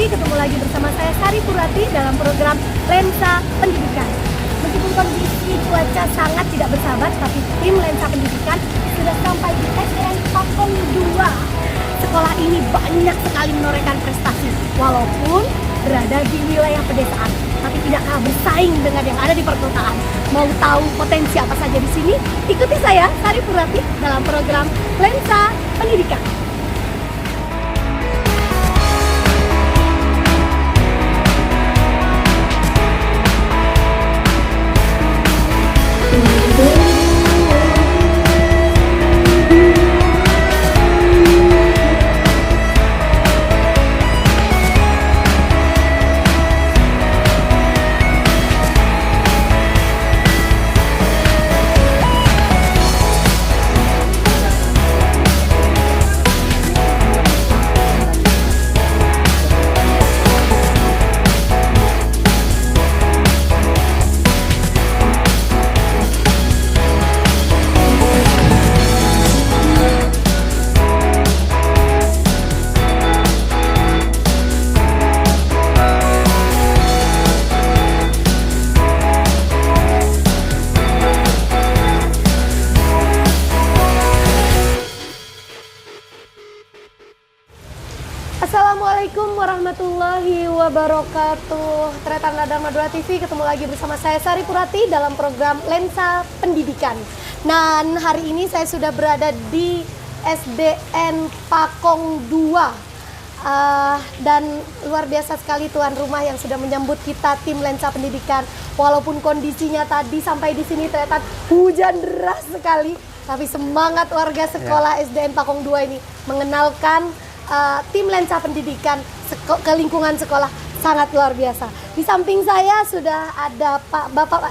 ketemu lagi bersama saya Sari Purati dalam program Lensa Pendidikan. Meskipun kondisi cuaca sangat tidak bersahabat, tapi tim Lensa Pendidikan sudah sampai di SDN Pakong 2. Sekolah ini banyak sekali menorehkan prestasi, walaupun berada di wilayah pedesaan, tapi tidak kalah bersaing dengan yang ada di perkotaan. Mau tahu potensi apa saja di sini? Ikuti saya, Sari Purati, dalam program Lensa Pendidikan. Assalamualaikum warahmatullahi wabarakatuh. Tretan Radar Madura TV, ketemu lagi bersama saya Sari Purati dalam program Lensa Pendidikan. Dan hari ini saya sudah berada di SDN Pakong 2. Dan luar biasa sekali tuan rumah yang sudah menyambut kita tim Lensa Pendidikan. Walaupun kondisinya tadi sampai di sini ternyata hujan deras sekali, tapi semangat warga sekolah SDN Pakong 2 ini mengenalkan tim Lensa Pendidikan ke lingkungan sekolah sangat luar biasa. Di samping saya sudah ada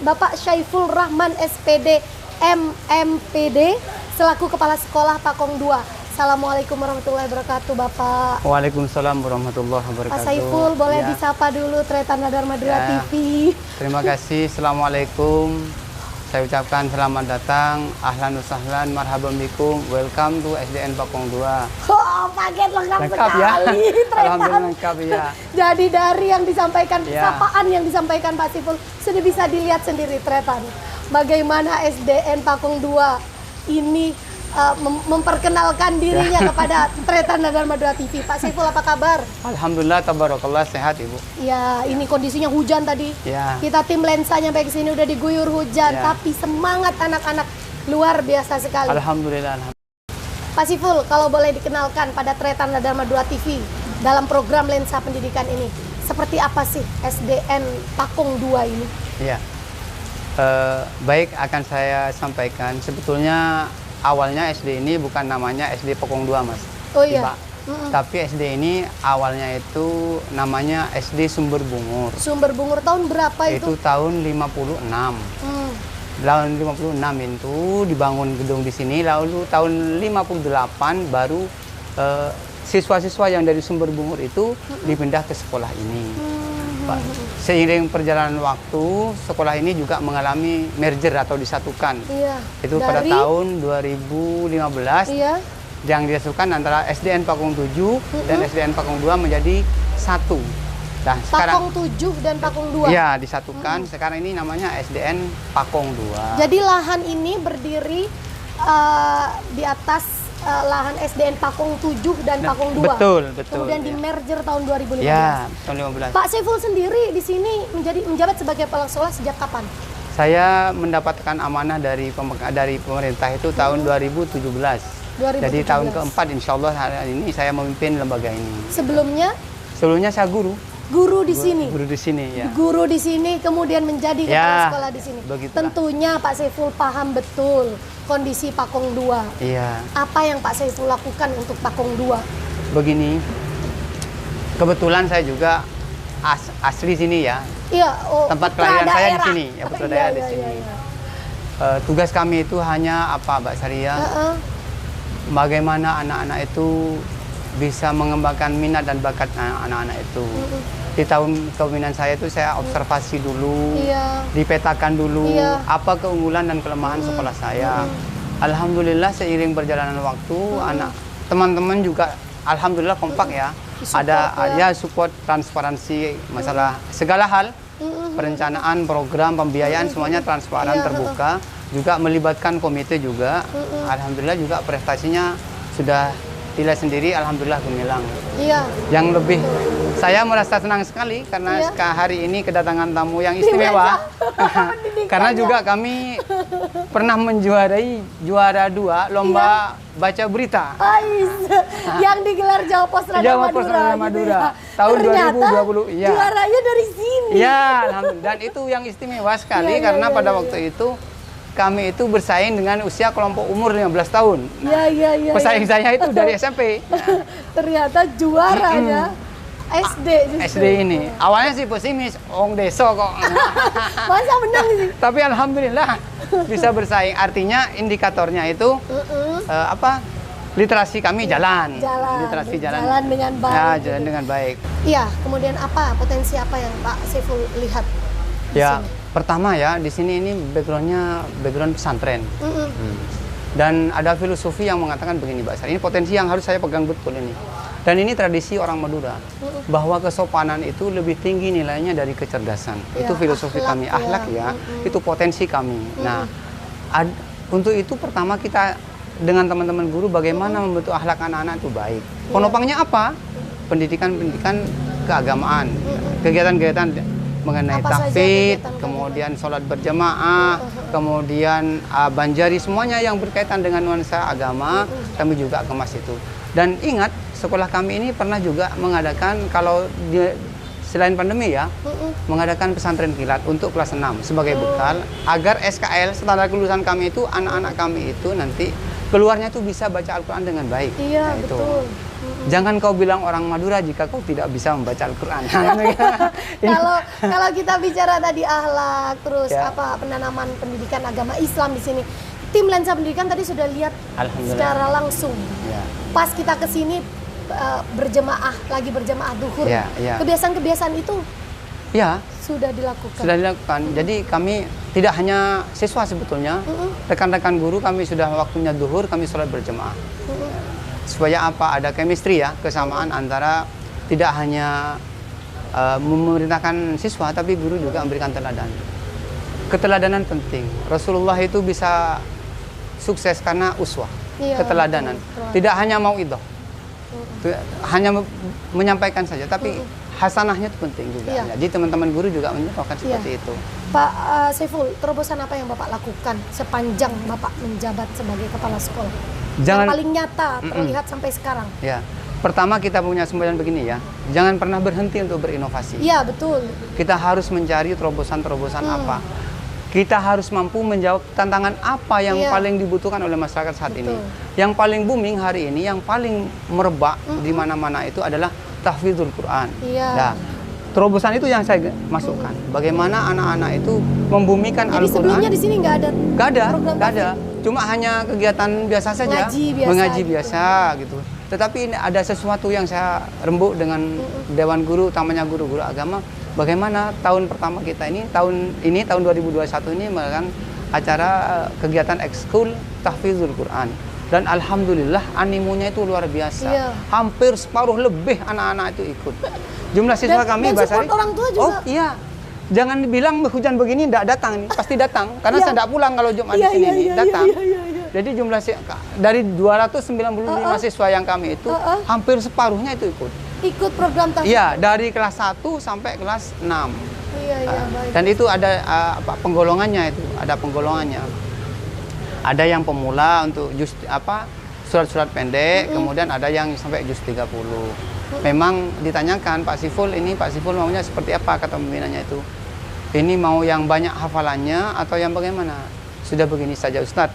Bapak Syaiful Rahman SPD MMPD selaku Kepala Sekolah Pakong 2. Assalamualaikum warahmatullahi wabarakatuh, Bapak. Waalaikumsalam warahmatullahi wabarakatuh. Pak Syaiful, boleh disapa dulu Tretan Radar Madura TV. Terima kasih. Assalamualaikum. Saya ucapkan selamat datang, ahlan wa sahlan, marhaban bikum, welcome to SDN Pakong 2. Oh, paket lengkap sekali, ya? Tretan. Alhamdulillah lengkap ya. Jadi dari yang disampaikan, sapaan yang disampaikan Pak Syaiful, sudah bisa dilihat sendiri Tretan. Bagaimana SDN Pakong 2 ini memperkenalkan dirinya kepada Tretan Radar Madura TV. Pak Syaiful, apa kabar? Alhamdulillah, tabarakallah, sehat Ibu. Ya, ini kondisinya hujan tadi. Ya. Kita tim Lensa nyampe ke sini udah diguyur hujan, tapi semangat anak-anak luar biasa sekali. Alhamdulillah. Pak Syaiful, kalau boleh dikenalkan pada Tretan Radar Madura TV dalam program Lensa Pendidikan ini, seperti apa sih SDN Pakong 2 ini? Ya, baik, akan saya sampaikan. Sebetulnya awalnya SD ini bukan namanya SD Pakong 2, Mas. Oh iya. Tapi SD ini awalnya itu namanya SD Sumber Bungur. Sumber Bungur tahun berapa itu? Itu tahun 56. Tahun 56 itu dibangun gedung di sini, lalu tahun 58 baru siswa-siswa yang dari Sumber Bungur itu dipindah ke sekolah ini. Seiring perjalanan waktu, sekolah ini juga mengalami merger atau disatukan. Iya. Itu pada tahun 2015 yang disatukan antara SDN Pakong 7 dan SDN Pakong 2 menjadi satu. Nah, Pakong 7 dan Pakong 2? Iya, disatukan. Sekarang ini namanya SDN Pakong 2. Jadi lahan ini berdiri di atas lahan SDN Pakong 7 dan Pakong 2. Betul. Kemudian di merger tahun 2015. Ya, tahun 2015. Pak Syaiful sendiri di sini menjabat sebagai kepala sekolah sejak kapan? Saya mendapatkan amanah dari pemerintah itu tahun 2017. Jadi tahun keempat insya Allah hari ini saya memimpin lembaga ini. Sebelumnya? Sebelumnya saya guru. Guru di sini? Guru di sini, ya. Guru di sini kemudian menjadi kepala sekolah di sini. Begitulah. Tentunya Pak Syaiful paham betul kondisi Pakong 2. Iya. Apa yang Pak Syaiful lakukan untuk Pakong 2? Begini, kebetulan saya juga asli sini ya. Iya. Tempat kelahiran saya di sini, ya, putra daerah di sini. Tugas kami itu hanya apa, Mbak Saria? Bagaimana anak-anak itu bisa mengembangkan minat dan bakat anak-anak itu. Di tahun kepemimpinan saya itu saya observasi dulu, dipetakan dulu apa keunggulan dan kelemahan sekolah saya. Alhamdulillah seiring perjalanan waktu, anak teman-teman juga alhamdulillah kompak ya. support transparansi masalah segala hal, perencanaan, program, pembiayaan semuanya transparan, terbuka. Juga melibatkan komite juga. Alhamdulillah juga prestasinya sudah dilihat sendiri, alhamdulillah gemilang. Iya. Yang lebih saya merasa senang sekali karena hari ini kedatangan tamu yang istimewa. Karena juga kami pernah menjuarai juara 2 lomba baca berita. Yang digelar Jawa Pos Rada Madura. Tahun Ternyata 2020. Ya. Juaranya dari sini. Ya, alhamdulillah. Dan itu yang istimewa sekali karena pada waktu itu kami itu bersaing dengan usia kelompok umur 15 tahun. Pesaing saya itu dari SMP. Ternyata juaranya SD justru. SD ini. Awalnya sih pesimis, Ong Deso kok. Masa menang sih? Tapi alhamdulillah bisa bersaing. Artinya indikatornya itu literasi kami jalan. Literasi jalan. Jalan dengan baik. Ya, jalan dengan baik. Iya, kemudian potensi apa yang Pak Saiful lihat di sini? Pertama ya, di sini ini background pesantren. Dan ada filosofi yang mengatakan begini, Mbak Sari, ini potensi yang harus saya pegang betul ini. Dan ini tradisi orang Madura, bahwa kesopanan itu lebih tinggi nilainya dari kecerdasan. Itu filosofi kami, akhlak itu potensi kami. Nah, untuk itu pertama kita dengan teman-teman guru bagaimana membentuk akhlak anak-anak itu baik. Penopangnya apa? Pendidikan keagamaan, kegiatan-kegiatan mengenai tahfidz, kemudian sholat berjamaah, kemudian banjari, semuanya yang berkaitan dengan nuansa agama, kami juga kemas itu. Dan ingat, sekolah kami ini pernah juga mengadakan, selain pandemi ya, mengadakan pesantren kilat untuk kelas 6 sebagai bekal, agar SKL, standar kelulusan kami itu, anak-anak kami itu nanti keluarnya itu bisa baca Al-Quran dengan baik. Iya, betul. Jangan kau bilang orang Madura jika kau tidak bisa membaca Al-Quran. Kalau kita bicara tadi akhlak, terus penanaman pendidikan agama Islam di sini, tim Lensa Pendidikan tadi sudah lihat secara langsung. Pas kita ke sini lagi berjamaah duhur, kebiasaan-kebiasaan itu sudah dilakukan. Jadi kami tidak hanya siswa sebetulnya, rekan-rekan guru kami sudah waktunya duhur, kami sholat berjamaah. Supaya ada chemistry ya, kesamaan antara tidak hanya memerintahkan siswa, tapi guru juga memberikan teladan. Keteladanan penting. Rasulullah itu bisa sukses karena uswah, keteladanan. Tidak hanya mau itu, hanya menyampaikan saja, tapi hasanahnya itu penting juga. Jadi teman-teman guru juga menyebutkan seperti itu. Pak Saiful, terobosan apa yang Bapak lakukan sepanjang Bapak menjabat sebagai kepala sekolah? Yang paling nyata terlihat sampai sekarang. Ya, pertama kita punya semboyan begini ya, jangan pernah berhenti untuk berinovasi. Iya, betul. Kita harus mencari terobosan-terobosan apa. Kita harus mampu menjawab tantangan apa yang paling dibutuhkan oleh masyarakat saat ini. Yang paling booming hari ini, yang paling merebak di mana-mana itu adalah tahfidzul Quran. Nah, terobosan itu yang saya masukkan. Bagaimana anak-anak itu membumikan Al-Quran. Jadi sebelumnya di sini nggak ada. Cuma hanya kegiatan biasa saja, mengaji biasa gitu. Tetapi ini ada sesuatu yang saya rembuk dengan Dewan Guru, utamanya guru-guru agama. Bagaimana tahun pertama kita tahun 2021 ini melakukan acara kegiatan ekskul tahfidzul Quran. Dan alhamdulillah animonya itu luar biasa. Hampir separuh lebih anak-anak itu ikut. Jumlah siswa kami support orang tua juga. Oh iya. Jangan dibilang hujan begini tidak datang nih, pasti datang. Karena saya tidak pulang kalau Jumat di sini datang. Jadi jumlah dari 295 siswa yang kami itu hampir separuhnya itu ikut program tahfidzul. Iya, dari kelas 1 sampai kelas 6. Baik. Dan itu ada penggolongannya itu, ada penggolongannya. Ada yang pemula untuk surat-surat pendek, kemudian ada yang sampai juz 30. Memang ditanyakan Pak Saiful maunya seperti apa, kata pembinanya itu. Ini mau yang banyak hafalannya atau yang bagaimana? Sudah begini saja Ustadz,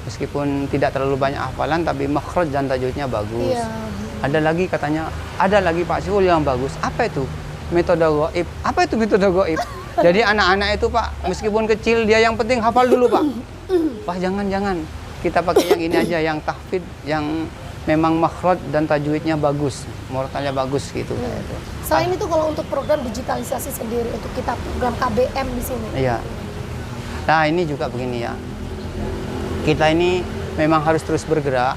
meskipun tidak terlalu banyak hafalan tapi makhraj dan tajwidnya bagus. Ada lagi katanya, ada lagi Pak Saiful yang bagus. Apa itu? Metode gaib. Apa itu metode gaib? Jadi anak-anak itu Pak, meskipun kecil dia yang penting hafal dulu Pak. Wah jangan. Kita pakai yang ini aja, yang tahfidz, yang memang makhraj dan tajwidnya bagus, mortalnya bagus gitu. Selain itu kalau untuk program digitalisasi sendiri untuk kita program KBM di sini. Iya. Nah ini juga begini ya. Kita ini memang harus terus bergerak.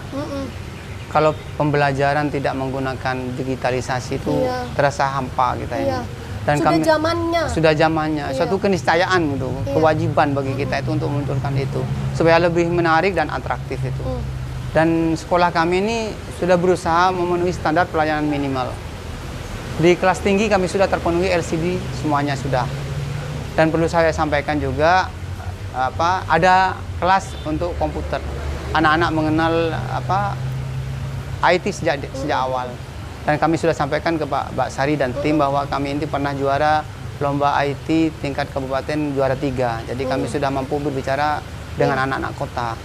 kalau pembelajaran tidak menggunakan digitalisasi itu Iya. terasa hampa kita ini. Iya. Dan Sudah zamannya. sudah zamannya, Iya. suatu keniscayaan gitu, Iya. kewajiban bagi kita itu untuk memunculkan itu supaya lebih menarik dan atraktif itu. Dan sekolah kami ini sudah berusaha memenuhi standar pelayanan minimal. Di kelas tinggi kami sudah terpenuhi LCD semuanya sudah. Dan perlu saya sampaikan juga ada kelas untuk komputer. Anak-anak mengenal IT sejak awal. Dan kami sudah sampaikan ke Mbak Sari dan tim bahwa kami ini pernah juara lomba IT tingkat kabupaten juara 3. Jadi kami sudah mampu berbicara dengan anak-anak kota.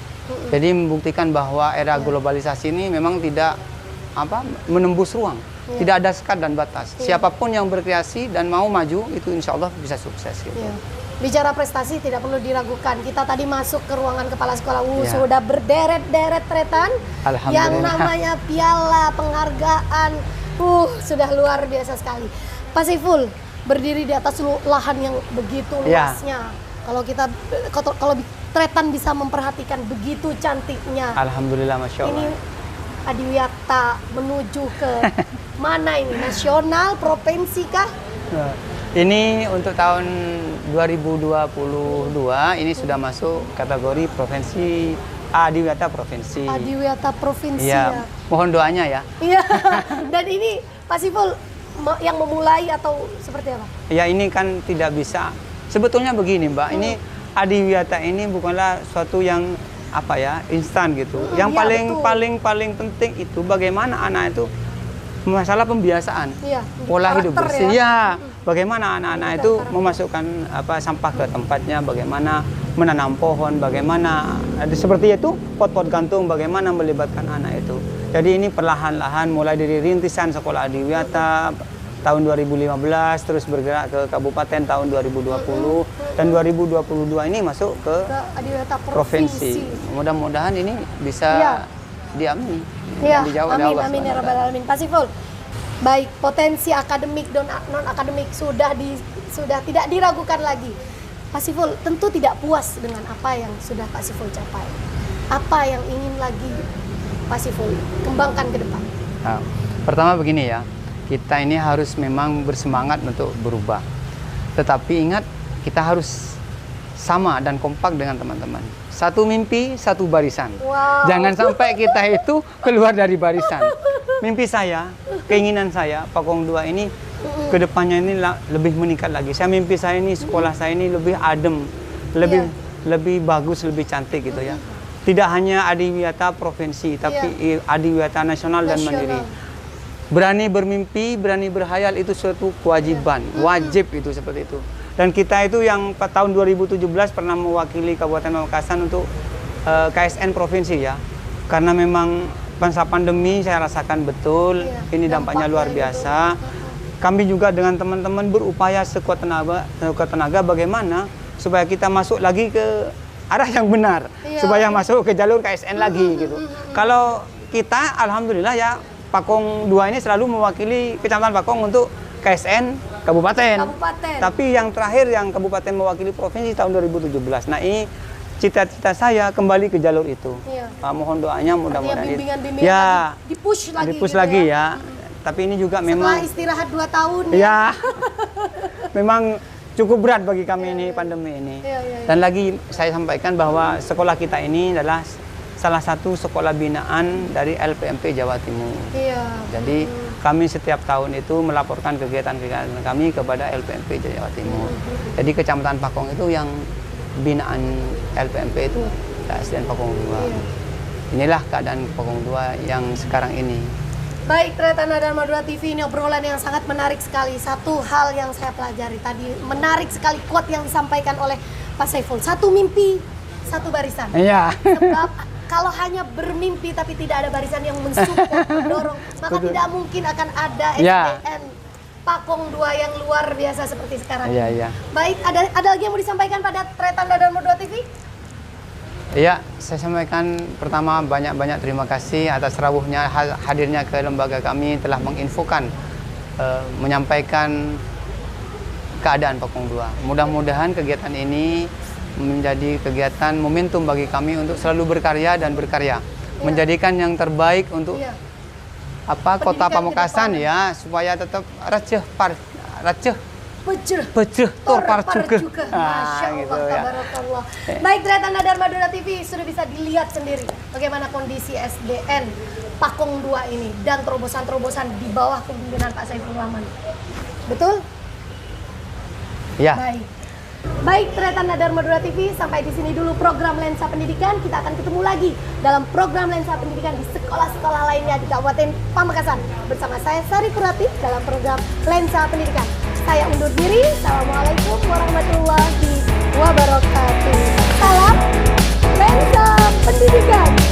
Jadi membuktikan bahwa era globalisasi ini memang tidak menembus ruang. Tidak ada sekat dan batas. Siapapun yang berkreasi dan mau maju itu insya Allah bisa sukses gitu. Bicara prestasi tidak perlu diragukan. Kita tadi masuk ke ruangan kepala sekolah, Ya. sudah berderet-deret tretan. Alhamdulillah. Yang namanya piala, penghargaan, sudah luar biasa sekali. Pak Saiful berdiri di atas lahan yang begitu Ya. luasnya. Kalau tretan bisa memperhatikan begitu cantiknya. Alhamdulillah, Masya Allah. Ini Adiwiyata menuju ke mana ini? Nasional, provinsi kah? Nah, ini untuk tahun 2022 ini sudah masuk kategori provinsi Adiwiyata provinsi. Adiwiyata provinsi Iya, ya. mohon doanya ya. Iya. Dan ini Pak Saiful yang memulai atau seperti apa? Ya ini kan tidak bisa. Sebetulnya begini Mbak, ini Adiwiyata ini bukanlah suatu yang instan gitu. Yang paling penting itu bagaimana anak itu masalah pembiasaan, Iya, pola hidup karakter bersih. ya. Bagaimana anak-anak itu memasukkan sampah ke tempatnya, bagaimana menanam pohon, bagaimana seperti itu pot-pot gantung, bagaimana melibatkan anak itu. Jadi ini perlahan-lahan mulai dari rintisan sekolah Adiwiyata tahun 2015 terus bergerak ke kabupaten tahun 2020 dan 2022 ini masuk ke Adiwiyata provinsi. Mudah-mudahan ini bisa diamini. Iya, Dijawab oleh Allah amin ya SWT. rabbal alamin. Pak Saiful, baik potensi akademik dan non akademik sudah tidak diragukan lagi. Pak Saiful tentu tidak puas dengan apa yang sudah Pak Saiful capai. Apa yang ingin lagi Pak Saiful kembangkan ke depan? Nah, pertama begini ya, kita ini harus memang bersemangat untuk berubah. Tetapi ingat, kita harus sama dan kompak dengan teman-teman. Satu mimpi, satu barisan. Wow. Jangan sampai kita itu keluar dari barisan. Mimpi saya, keinginan saya, Pakong 2 ini kedepannya ini lebih meningkat lagi. Mimpi saya ini, sekolah saya ini lebih adem, lebih bagus, lebih cantik gitu ya. Tidak hanya Adiwiyata provinsi, tapi Adiwiyata nasional dan mandiri. Berani bermimpi, berani berhayal itu suatu kewajiban, wajib itu seperti itu. Dan kita itu yang tahun 2017 pernah mewakili Kabupaten Pamekasan untuk KSN provinsi ya. Karena memang masa pandemi saya rasakan betul, ini dampaknya luar biasa. Kami juga dengan teman-teman berupaya sekuat tenaga bagaimana supaya kita masuk lagi ke arah yang benar, supaya masuk ke jalur KSN lagi gitu. Kalau kita alhamdulillah ya Pakong 2 ini selalu mewakili Kecamatan Pakong untuk KSN kabupaten. Tapi yang terakhir yang kabupaten mewakili provinsi tahun 2017. Nah, ini cita-cita saya kembali ke jalur itu. Mohon doanya mudah-mudahan bimbingan dipush lagi. Dipush lagi ya. Tapi ini juga memang setelah istirahat 2 tahun ya. Memang cukup berat bagi kami ini pandemi ini. Dan lagi saya sampaikan bahwa sekolah kita ini adalah salah satu sekolah binaan dari LPMP Jawa Timur. Jadi kami setiap tahun itu melaporkan kegiatan-kegiatan kami kepada LPMP Jawa Timur. Jadi Kecamatan Pakong itu yang binaan LPMP itu KSN Pakong 2. Inilah keadaan Pakong 2 yang sekarang ini. Baik, Tretan dan Madura TV, ini obrolan yang sangat menarik sekali. Satu hal yang saya pelajari tadi, menarik sekali quote yang disampaikan oleh Pak Saiful. Satu mimpi, satu barisan. Iya. Sebab kalau hanya bermimpi tapi tidak ada barisan yang mensupport, mendorong, maka tidak mungkin akan ada SDN Pakong 2 yang luar biasa seperti sekarang. Iya. Baik, ada lagi yang mau disampaikan pada Tretan dan Madura TV? Iya, saya sampaikan pertama banyak-banyak terima kasih atas rawuhnya hadirnya ke lembaga kami telah menginfokan, menyampaikan keadaan Pakong 2. Mudah-mudahan kegiatan ini menjadi kegiatan momentum bagi kami untuk selalu berkarya dan berkarya menjadikan yang terbaik untuk Iya. Kota Pendidikan Pamekasan ke ya, supaya tetap receh Pejeh. peceh tor parcuke. Masya Allah, Gitu ya. tabarakallah. Baik, Tretanda Dharma Dora TV sudah bisa dilihat sendiri bagaimana kondisi SDN Pakung 2 ini dan terobosan-terobosan di bawah kepemimpinan Pak Saiful Rahman. Betul? Ya. Baik, Tretanda Dharma Dora TV, sampai di sini dulu program Lensa Pendidikan. Kita akan ketemu lagi dalam program Lensa Pendidikan di sekolah-sekolah lainnya di Kabupaten Pamekasan bersama saya Sari Purati dalam program Lensa Pendidikan. Saya undur diri. Assalamualaikum warahmatullahi wabarakatuh. Salam Lensa Pendidikan.